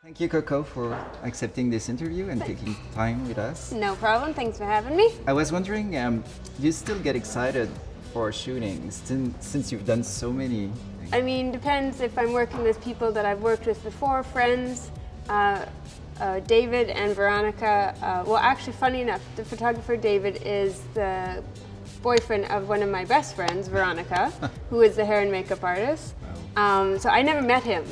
Thank you, Coco, for accepting this interview and taking time with us. No problem. Thanks for having me. I was wondering, do you still get excited for shootings since you've done so many? I mean, depends if I'm working with people that I've worked with before, friends. David and Veronica, well actually funny enough, the photographer David is the boyfriend of one of my best friends, Veronica, who is the hair and makeup artist. Wow. So I never met him.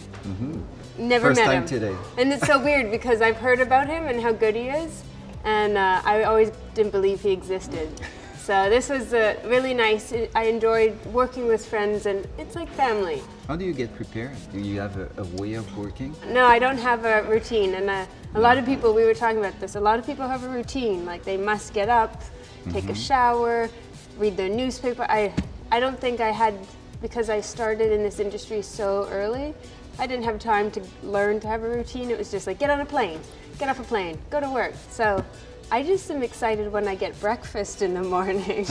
Never First met time him. Today. And it's so weird because I've heard about him and how good he is, and I always didn't believe he existed. So this was really nice. I enjoyed working with friends, and it's like family. How do you get prepared? Do you have a way of working? No, I don't have a routine, and a lot of people, we were talking about this, a lot of people have a routine, like they must get up, take a shower, read their newspaper. I don't think I had, because I started in this industry so early, I didn't have time to learn to have a routine. It was just like, get on a plane, get off a plane, go to work. So I just am excited when I get breakfast in the morning.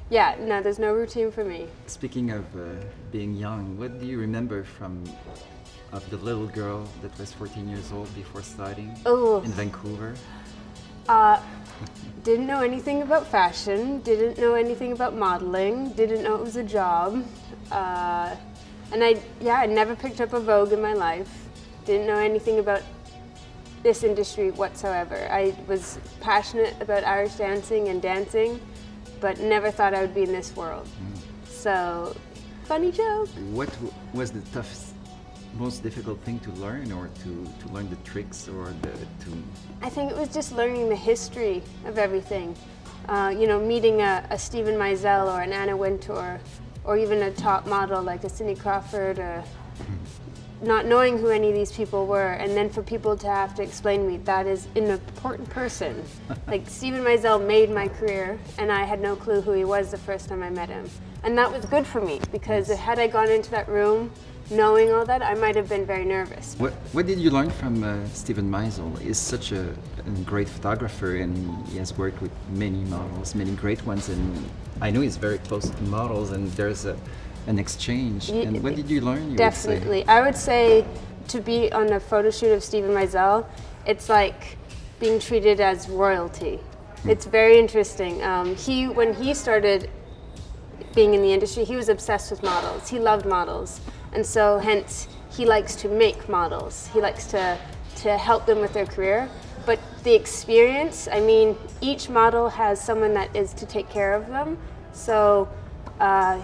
Yeah, no, there's no routine for me. Speaking of being young, what do you remember of the little girl that was 14 years old before starting in Vancouver? Didn't know anything about fashion, didn't know anything about modeling, didn't know it was a job. And I never picked up a Vogue in my life. Didn't know anything about this industry whatsoever. I was passionate about Irish dancing and dancing, but never thought I would be in this world. So, funny joke. What was the toughest, most difficult thing to learn, or to learn the tricks, or I think it was just learning the history of everything. You know, meeting a Stephen Meisel or an Anna Wintour, or even a top model like a Cindy Crawford, not knowing who any of these people were, and then for people to have to explain to me that is an important person. Like Stephen Meisel made my career, and I had no clue who he was the first time I met him. And that was good for me, because had I gone into that room knowing all that, I might have been very nervous. What did you learn from Stephen Meisel? He's such a great photographer, and he has worked with many models, many great ones, and I know he's very close to models, and there's an exchange. And what did you learn? Definitely. I would say to be on a photo shoot of Stephen Meisel, it's like being treated as royalty. It's very interesting. When he started being in the industry, he was obsessed with models. He loved models. And so hence he likes to make models. He likes to help them with their career. But the experience, I mean, each model has someone that is to take care of them. So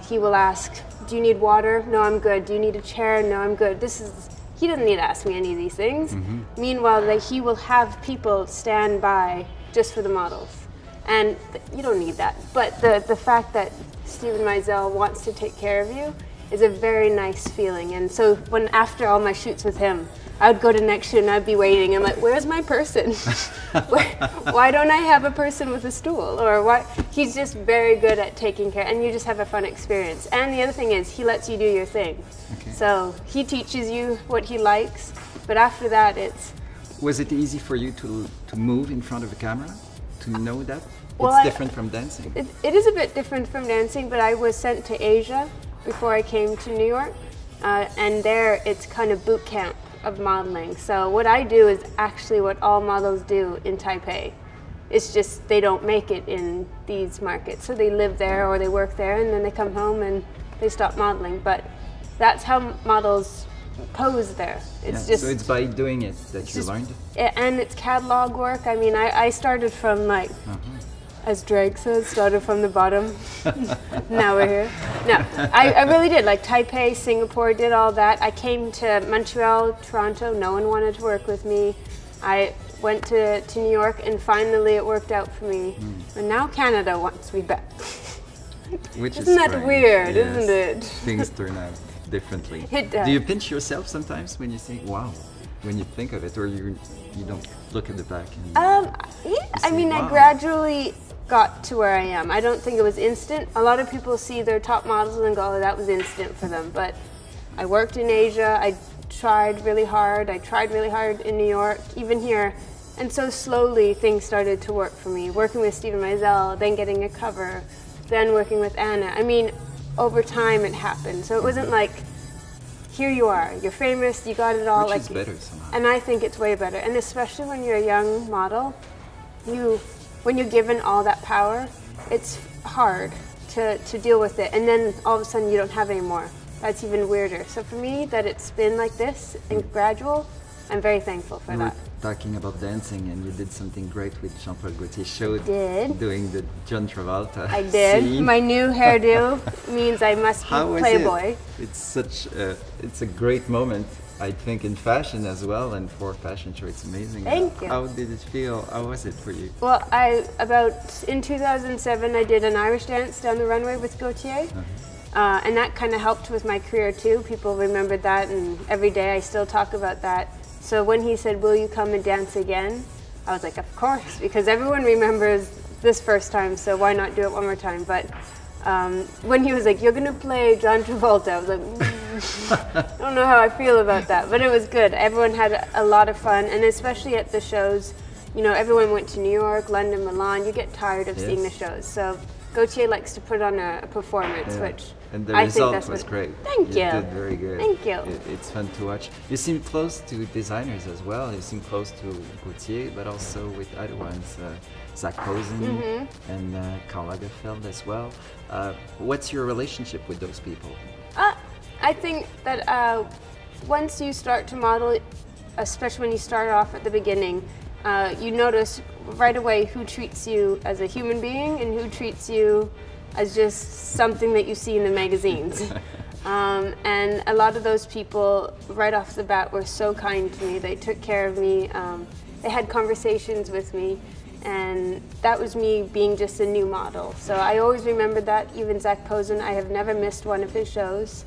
he will ask, do you need water? No, I'm good. Do you need a chair? No, I'm good. He doesn't need to ask me any of these things. Meanwhile, he will have people stand by just for the models. And you don't need that. But the fact that Stephen Meisel wants to take care of you is a very nice feeling. And so after all my shoots with him, I would go to the next shoot and I'd be waiting. I'm like, where's my person? Why don't I have a person with a stool? Or why? He's just very good at taking care, and you just have a fun experience. And the other thing is, he lets you do your thing. Okay. So he teaches you what he likes, but after that, it's... Was it easy for you to move in front of a camera? To know that? Well, it's different from dancing. It is a bit different from dancing, but I was sent to Asia before I came to New York, and there it's kind of boot camp of modeling. So what I do is actually what all models do in Taipei. It's just they don't make it in these markets. So they live there or they work there, and then they come home and they stop modeling. But that's how models pose there. It's just, so it's by doing it that you learned? And it's catalog work. I mean, I started from like, as Drake says, started from the bottom. Now we're here. No, I really did. Like Taipei, Singapore, did all that. I came to Montreal, Toronto. No one wanted to work with me. I went to New York, and finally it worked out for me. And now Canada wants me back. Isn't that weird, isn't it? Things turn out differently. It does. Do you pinch yourself sometimes when you think, wow, when you think of it, or you don't look at the back? Yeah, I mean, wow. I gradually got to where I am. I don't think it was instant. A lot of people see their top models and go, oh, that was instant for them. But I worked in Asia. I tried really hard. I tried really hard in New York, even here. And so slowly things started to work for me. Working with Stephen Meisel, then getting a cover, then working with Anna. I mean, over time it happened. So it wasn't like here you are, you're famous, you got it all. Which is better somehow. And I think it's way better. And especially when you're a young model, when you're given all that power, it's hard to deal with it. And then all of a sudden you don't have any more. That's even weirder. So for me, that it's been like this and gradual, I'm very thankful for that. Talking about dancing, and you did something great with Jean-Paul Gaultier show. Did. Doing the John Travolta I did. scene. My new hairdo means I must be Playboy. It's a great moment, I think, in fashion as well, and for a fashion show, it's amazing. Thank you. How did it feel? How was it for you? Well, in 2007, I did an Irish dance down the runway with Gaultier. And that kind of helped with my career too. People remembered that, and every day I still talk about that. So when he said, "Will you come and dance again?" I was like, "Of course," because everyone remembers this first time, so why not do it one more time? But when he was like, "You're gonna play John Travolta," I was like, I don't know how I feel about that, but it was good. Everyone had a lot of fun, and especially at the shows, you know, everyone went to New York, London, Milan. You get tired of seeing the shows, so Gaultier likes to put on a performance, which and the I result think that's was great. Thank you. You did very good. Thank you. It's fun to watch. You seem close to designers as well. You seem close to Gaultier, but also with other ones, Zach Posen and Karl Lagerfeld as well. What's your relationship with those people? I think that once you start to model, especially when you start off at the beginning, you notice right away who treats you as a human being and who treats you as just something that you see in the magazines. And a lot of those people right off the bat were so kind to me. They took care of me. They had conversations with me, and that was me being just a new model. So I always remembered that. Even Zach Posen, I have never missed one of his shows.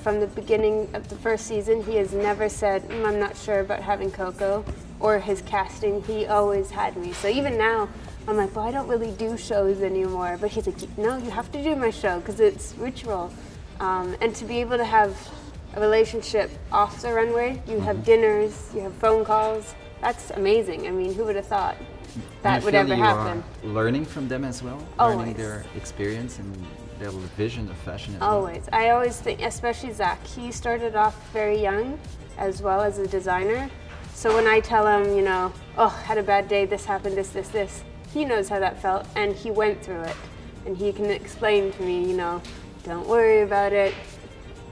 From the beginning of the first season, he has never said, I'm not sure about having Coco, or his casting. He always had me. So even now, I'm like, well, I don't really do shows anymore. But he's like, no, you have to do my show because it's ritual. And to be able to have a relationship off the runway, you have dinners, you have phone calls, that's amazing. I mean, who would have thought that would ever happen? Are learning from them as well? Always. Learning their experience and their vision of fashion as Always. well? I always think, especially Zach, he started off very young as well as a designer. So when I tell him, you know, oh, had a bad day, this happened, this, he knows how that felt, and he went through it. And he can explain to me, you know, don't worry about it,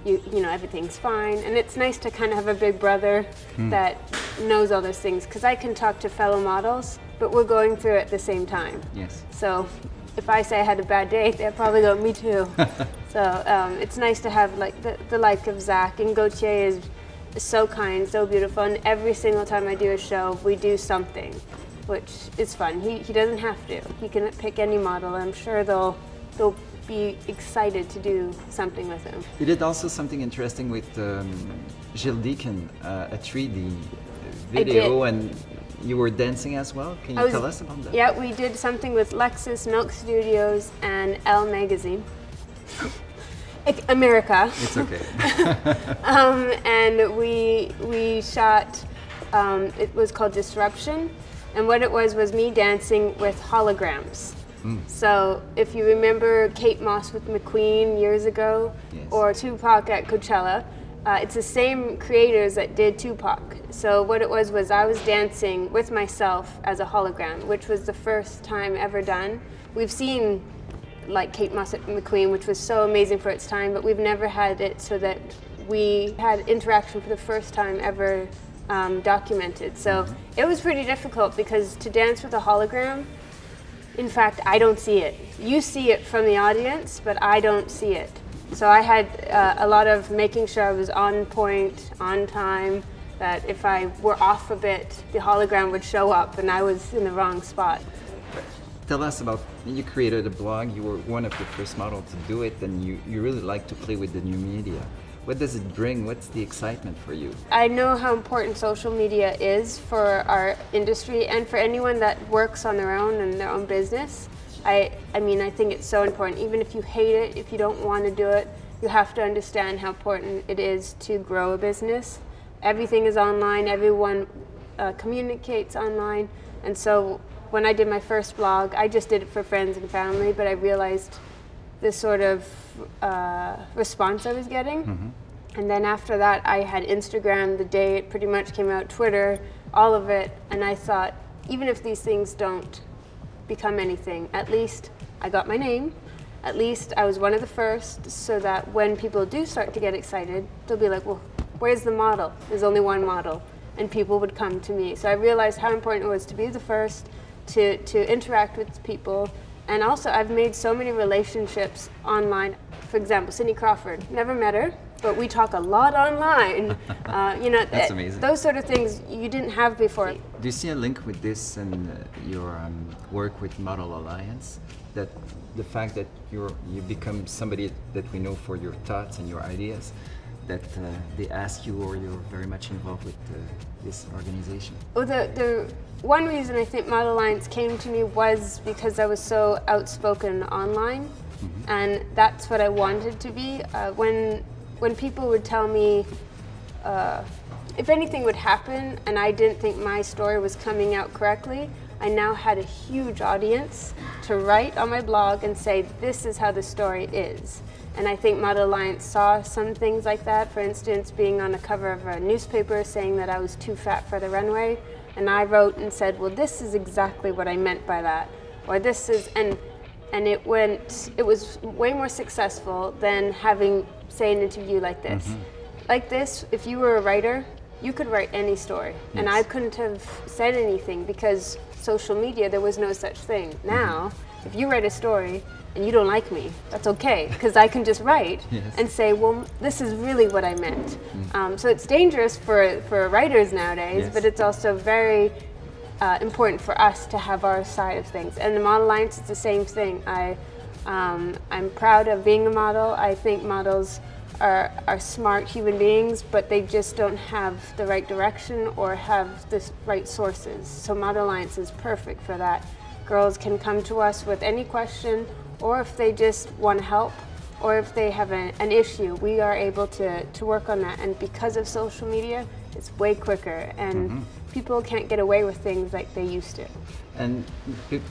you know, everything's fine. And it's nice to kind of have a big brother that knows all those things, because I can talk to fellow models, but we're going through it at the same time. Yes. So if I say I had a bad day, they'll probably go, me too. So it's nice to have like the like of Zach, and Gaultier is so kind, so beautiful, and every single time I do a show, we do something, which is fun. He doesn't have to. He can pick any model. I'm sure they'll be excited to do something with him. You did also something interesting with Gilles Deacon, a 3D video, and you were dancing as well. Can you tell us about that? Yeah, we did something with Lexus, Milk Studios, and Elle Magazine. America. It's okay. And we shot, it was called Disruption, and what it was me dancing with holograms. So if you remember Kate Moss with McQueen years ago, or Tupac at Coachella, it's the same creators that did Tupac. So what it was I was dancing with myself as a hologram, which was the first time ever done. We've seen like Kate Moss at McQueen, which was so amazing for its time, but we've never had it so that we had interaction for the first time ever documented. So it was pretty difficult, because to dance with a hologram, in fact, I don't see it. You see it from the audience, but I don't see it. So I had a lot of making sure I was on point, on time, that if I were off a bit, the hologram would show up and I was in the wrong spot. Tell us about, you created a blog, you were one of the first models to do it, and you really like to play with the new media. What does it bring? What's the excitement for you? I know how important social media is for our industry and for anyone that works on their own and their own business. I mean, I think it's so important. Even if you hate it, if you don't want to do it, you have to understand how important it is to grow a business. Everything is online, everyone communicates online, and so when I did my first blog, I just did it for friends and family, but I realized the sort of response I was getting. And then after that, I had Instagram the day it pretty much came out, Twitter, all of it. And I thought, even if these things don't become anything, at least I got my name. At least I was one of the first, so that when people do start to get excited, they'll be like, well, where's the model? There's only one model. And people would come to me. So I realized how important it was to be the first, to interact with people. And also, I've made so many relationships online. For example, Cindy Crawford, never met her, but we talk a lot online. You know, That's amazing. Those sort of things you didn't have before. Do you see a link with this and your work with Model Alliance? That the fact that you become somebody that we know for your thoughts and your ideas, that they ask you, or you're very much involved with this organization? Well, the one reason I think Model Alliance came to me was because I was so outspoken online, and that's what I wanted to be. When people would tell me if anything would happen and I didn't think my story was coming out correctly, I now had a huge audience to write on my blog and say, this is how the story is. And I think Model Alliance saw some things like that. For instance, being on the cover of a newspaper saying that I was too fat for the runway. And I wrote and said, well, this is exactly what I meant by that. Or this is, and it was way more successful than having, say, an interview like this. Like this, if you were a writer, you could write any story. And I couldn't have said anything because social media, there was no such thing. Now, if you write a story and you don't like me, that's okay, because I can just write and say, well, this is really what I meant. So it's dangerous for writers nowadays, but it's also very important for us to have our side of things. And the Model Alliance is the same thing. I'm proud of being a model. I think models are smart human beings, but they just don't have the right direction or have the right sources. So Model Alliance is perfect for that. Girls can come to us with any question, or if they just want help, or if they have an issue, we are able to work on that. And because of social media, it's way quicker, and people can't get away with things like they used to. And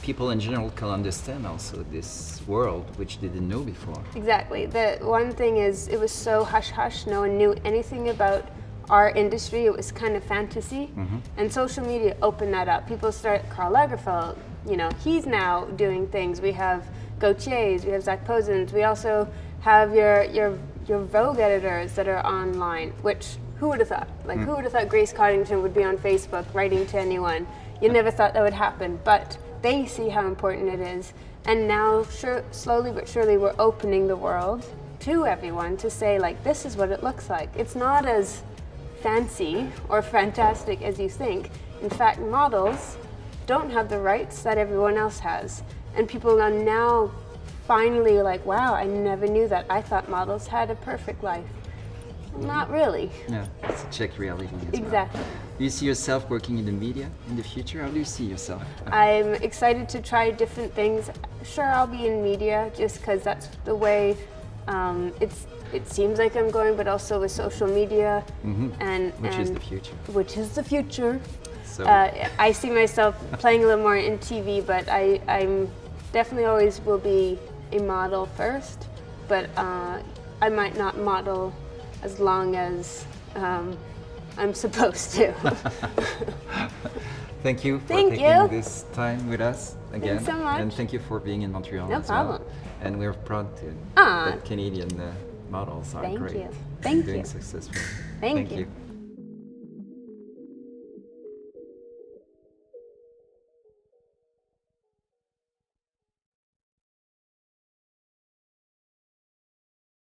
people in general can understand also this world, which they didn't know before. Exactly. The one thing is, it was so hush-hush, no one knew anything about our industry, it was kind of fantasy, and social media opened that up. People start, Karl Lagerfeld, you know, he's now doing things. We have Gaultier's, we have Zach Posen's, we also have your Vogue editors that are online, which who would have thought? Like, who would have thought Grace Coddington would be on Facebook writing to anyone? You never thought that would happen, but they see how important it is. And now, slowly but surely, we're opening the world to everyone to say, like, this is what it looks like. It's not as fancy or fantastic as you think. In fact, models don't have the rights that everyone else has. And people are now finally like, wow, I never knew that. I thought models had a perfect life. Not really. Yeah, it's a checked reality as exactly. well. Do you see yourself working in the media in the future? How do you see yourself? I'm excited to try different things. Sure, I'll be in media just because that's the way it seems like I'm going, but also with social media. Which is the future. Which is the future. So I see myself playing a little more in TV, but I'm definitely always will be a model first, but I might not model as long as I'm supposed to. Thank you for taking this time with us again. Thanks so much. And thank you for being in Montreal No as problem. well. And we're proud that Canadian models are great. Thank you. Doing successful. Thank you.